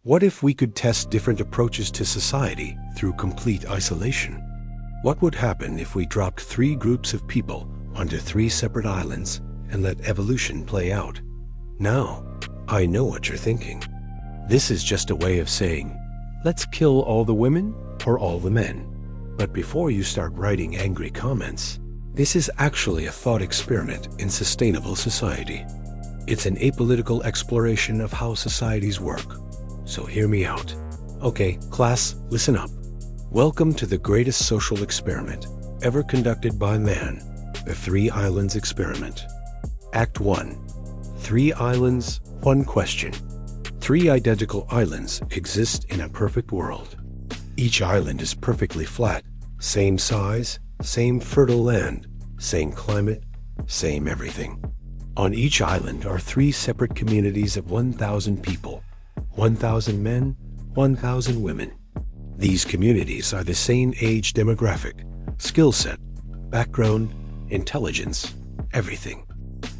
What if we could test different approaches to society through complete isolation? What would happen if we dropped 3 groups of people onto 3 separate islands and let evolution play out? Now, I know what you're thinking. This is just a way of saying, let's kill all the women or all the men. But before you start writing angry comments, this is actually a thought experiment in sustainable society. It's an apolitical exploration of how societies work. So hear me out. Okay, class, listen up. Welcome to the greatest social experiment ever conducted by man, the 3 Islands Experiment. Act 1. 3 islands, 1 question. 3 identical islands exist in a perfect world. Each island is perfectly flat, same size, same fertile land, same climate, same everything. On each island are 3 separate communities of 1,000 people, 1,000 men, 1,000 women. These communities are the same age demographic, skill set, background, intelligence, everything.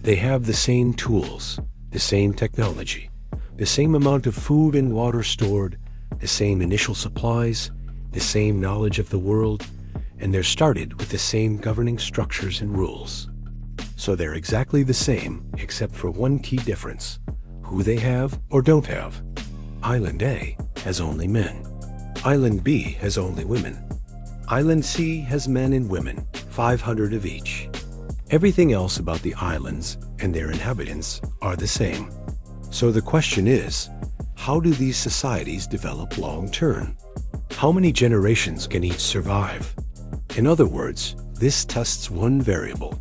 They have the same tools, the same technology, the same amount of food and water stored, the same initial supplies, the same knowledge of the world, and they're started with the same governing structures and rules. So they're exactly the same except for one key difference: who they have or don't have. Island A has only men. Island B has only women. Island C has men and women, 500 of each. Everything else about the islands and their inhabitants are the same. So the question is, how do these societies develop long-term? How many generations can each survive? In other words, this tests one variable: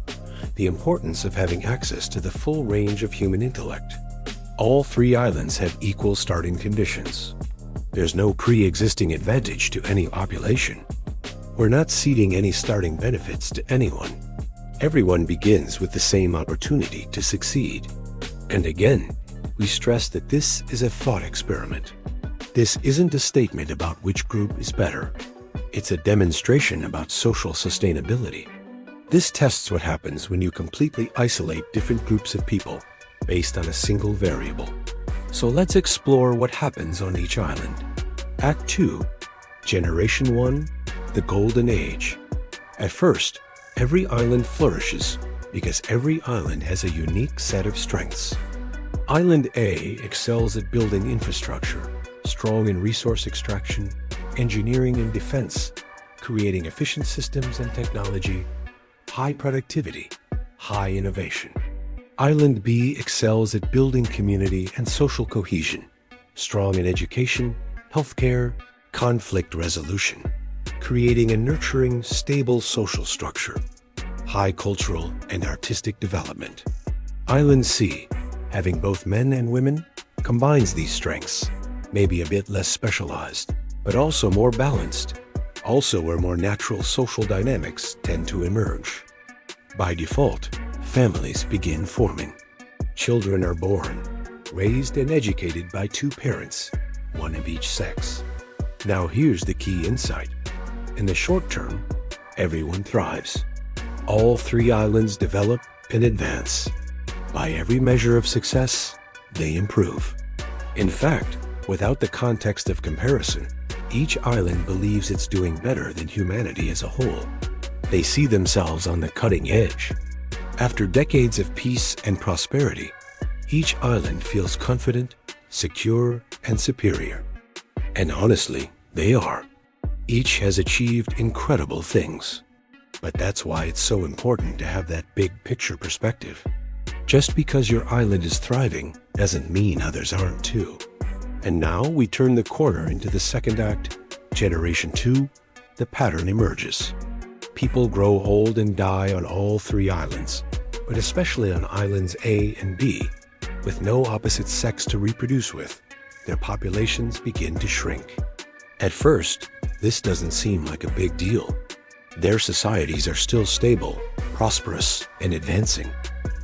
the importance of having access to the full range of human intellect. All 3 islands have equal starting conditions. There's no pre-existing advantage to any population. We're not ceding any starting benefits to anyone. Everyone begins with the same opportunity to succeed. And again, we stress that this is a thought experiment. This isn't a statement about which group is better. It's a demonstration about social sustainability. This tests what happens when you completely isolate different groups of people based on a single variable. So let's explore what happens on each island. Act 2, Generation 1, the Golden Age. At first, every island flourishes because every island has a unique set of strengths. Island A excels at building infrastructure, strong in resource extraction, engineering and defense, creating efficient systems and technology, high productivity, high innovation. Island B excels at building community and social cohesion, strong in education, healthcare, conflict resolution, creating a nurturing, stable social structure, high cultural and artistic development. Island C, having both men and women, combines these strengths, maybe a bit less specialized, but also more balanced, also where more natural social dynamics tend to emerge. By default, families begin forming. Children are born, raised and educated by 2 parents, 1 of each sex. Now here's the key insight. In the short term, everyone thrives. All 3 islands develop and advance. By every measure of success, they improve. In fact, without the context of comparison, each island believes it's doing better than humanity as a whole. They see themselves on the cutting edge. After decades of peace and prosperity, each island feels confident, secure, and superior. And honestly, they are. Each has achieved incredible things. But that's why it's so important to have that big picture perspective. Just because your island is thriving doesn't mean others aren't too. And now we turn the corner into the second act, Generation 2, the pattern emerges. People grow old and die on all 3 islands, but especially on islands A and B, with no opposite sex to reproduce with, their populations begin to shrink. At first, this doesn't seem like a big deal. Their societies are still stable, prosperous, and advancing.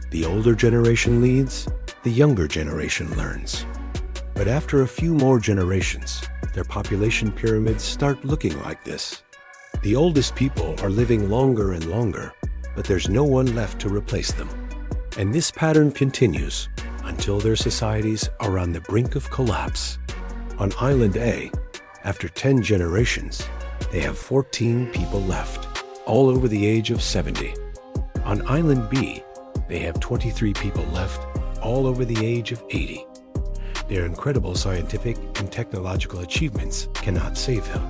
The older generation leads, the younger generation learns. But after a few more generations, their population pyramids start looking like this. The oldest people are living longer and longer, but there's no one left to replace them. And this pattern continues until their societies are on the brink of collapse. On Island A, after 10 generations, they have 14 people left, all over the age of 70. On Island B, they have 23 people left, all over the age of 80. Their incredible scientific and technological achievements cannot save them.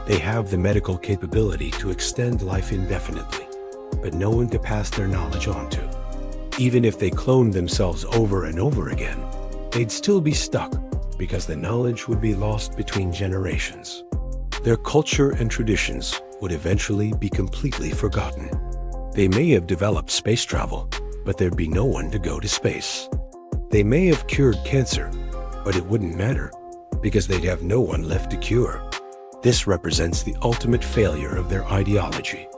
They have the medical capability to extend life indefinitely, but no one to pass their knowledge on to. Even if they cloned themselves over and over again, they'd still be stuck because the knowledge would be lost between generations. Their culture and traditions would eventually be completely forgotten. They may have developed space travel, but there'd be no one to go to space. They may have cured cancer, but it wouldn't matter because they'd have no one left to cure. This represents the ultimate failure of their ideology.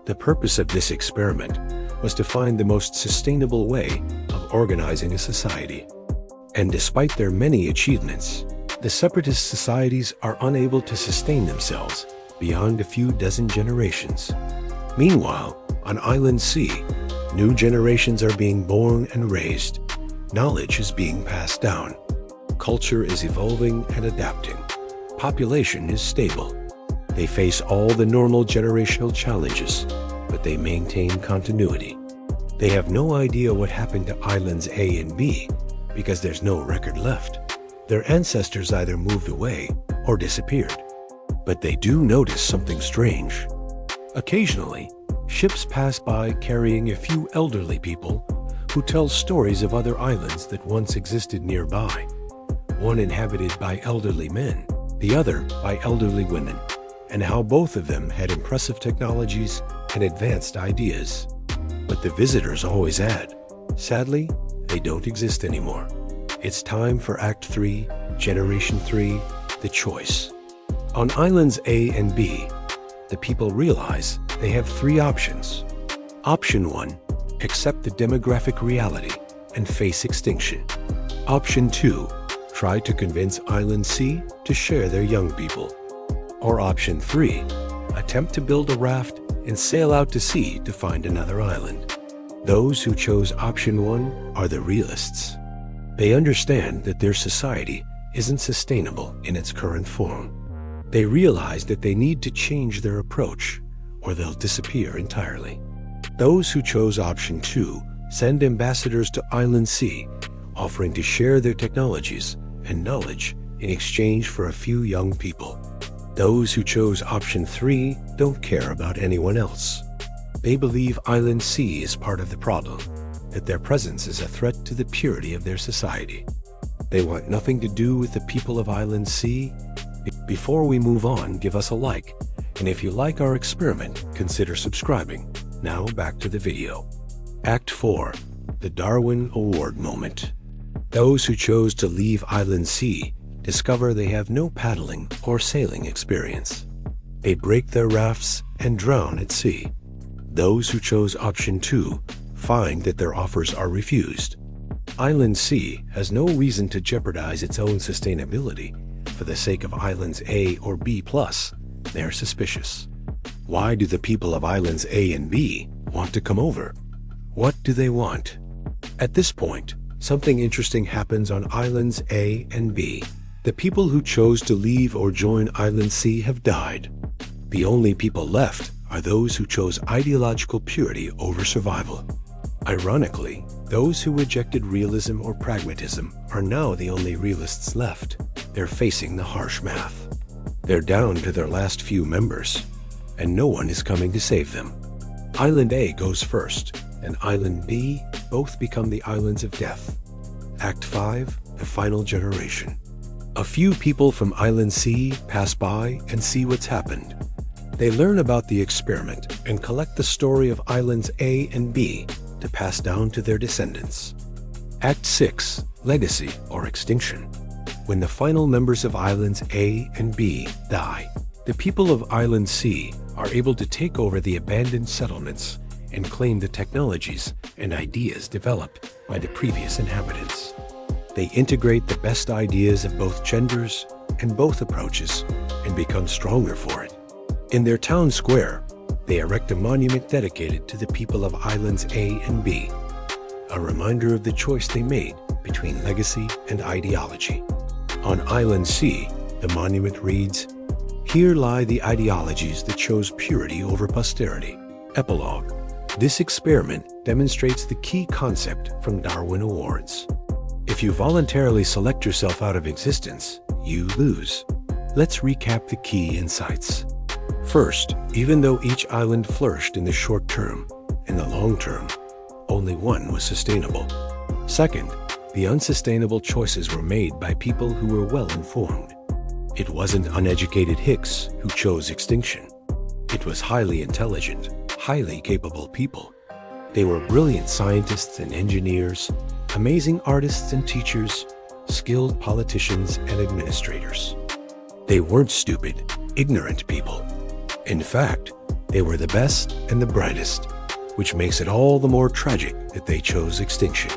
The purpose of this experiment was to find the most sustainable way of organizing a society. And despite their many achievements, the separatist societies are unable to sustain themselves beyond a few dozen generations. Meanwhile, on Island C, new generations are being born and raised. Knowledge is being passed down. Culture is evolving and adapting. Population is stable. They face all the normal generational challenges, but they maintain continuity. They have no idea what happened to Islands A and B because there's no record left. Their ancestors either moved away or disappeared. But they do notice something strange. Occasionally, ships pass by carrying a few elderly people who tell stories of other islands that once existed nearby. One inhabited by elderly men, the other by elderly women, and how both of them had impressive technologies and advanced ideas. But the visitors always add, sadly, they don't exist anymore. It's time for Act 3, Generation 3, The Choice. On Islands A and B, the people realize they have 3 options. Option 1, accept the demographic reality and face extinction. Option 2, try to convince Island C to share their young people. Or Option 3, attempt to build a raft and sail out to sea to find another island. Those who chose Option 1 are the realists. They understand that their society isn't sustainable in its current form. They realize that they need to change their approach, or they'll disappear entirely. Those who chose Option 2 send ambassadors to Island C, offering to share their technologies and knowledge in exchange for a few young people. Those who chose Option 3 don't care about anyone else. They believe Island C is part of the problem, that their presence is a threat to the purity of their society. They want nothing to do with the people of Island C. Before we move on, give us a like, and if you like our experiment, consider subscribing. Now back to the video. Act 4, the Darwin Award moment. Those who chose to leave Island C discover they have no paddling or sailing experience. They break their rafts and drown at sea. Those who chose Option 2 find that their offers are refused. Island C has no reason to jeopardize its own sustainability for the sake of Islands A or B+. They're suspicious. Why do the people of Islands A and B want to come over? What do they want? At this point, something interesting happens on Islands A and B. The people who chose to leave or join Island C have died. The only people left are those who chose ideological purity over survival. Ironically, those who rejected realism or pragmatism are now the only realists left. They're facing the harsh math. They're down to their last few members, and no one is coming to save them. Island A goes first, and Island B both become the islands of death. Act 5, the final generation. A few people from Island C pass by and see what's happened. They learn about the experiment and collect the story of Islands A and B to pass down to their descendants. Act 6, Legacy or Extinction. When the final members of Islands A and B die, the people of Island C are able to take over the abandoned settlements and claim the technologies and ideas developed by the previous inhabitants. They integrate the best ideas of both genders and both approaches and become stronger for it. In their town square, they erect a monument dedicated to the people of Islands A and B, a reminder of the choice they made between legacy and ideology. On Island C, the monument reads, "Here lie the ideologies that chose purity over posterity." Epilogue. This experiment demonstrates the key concept from Darwin Awards. If you voluntarily select yourself out of existence, you lose. Let's recap the key insights. First, even though each island flourished in the short term, in the long term, only one was sustainable. Second, the unsustainable choices were made by people who were well informed. It wasn't uneducated hicks who chose extinction. It was highly intelligent, highly capable people. They were brilliant scientists and engineers, amazing artists and teachers, skilled politicians and administrators. They weren't stupid, ignorant people. In fact, they were the best and the brightest, which makes it all the more tragic that they chose extinction.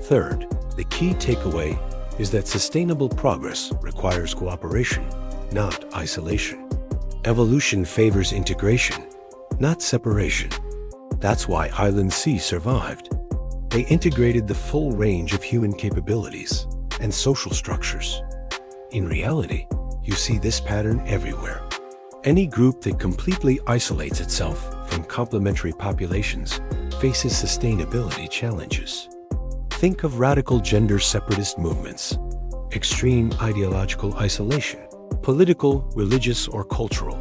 Third, the key takeaway is that sustainable progress requires cooperation, not isolation. Evolution favors integration, not separation. That's why Island C survived. They integrated the full range of human capabilities and social structures. In reality, you see this pattern everywhere. Any group that completely isolates itself from complementary populations faces sustainability challenges. Think of radical gender separatist movements, extreme ideological isolation, political, religious, or cultural,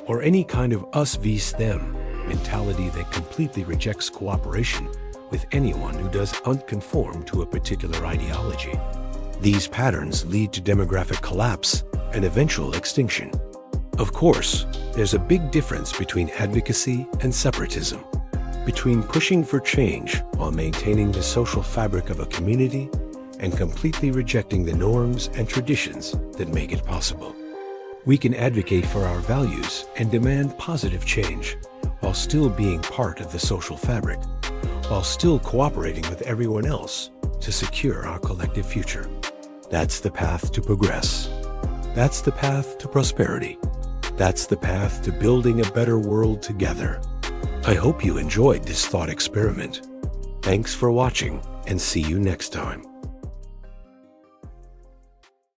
or any kind of us vs them mentality that completely rejects cooperation with anyone who doesn't conform to a particular ideology. These patterns lead to demographic collapse and eventual extinction. Of course, there's a big difference between advocacy and separatism, between pushing for change while maintaining the social fabric of a community and completely rejecting the norms and traditions that make it possible. We can advocate for our values and demand positive change while still being part of the social fabric, while still cooperating with everyone else to secure our collective future. That's the path to progress. That's the path to prosperity. That's the path to building a better world together. I hope you enjoyed this thought experiment. Thanks for watching, and see you next time.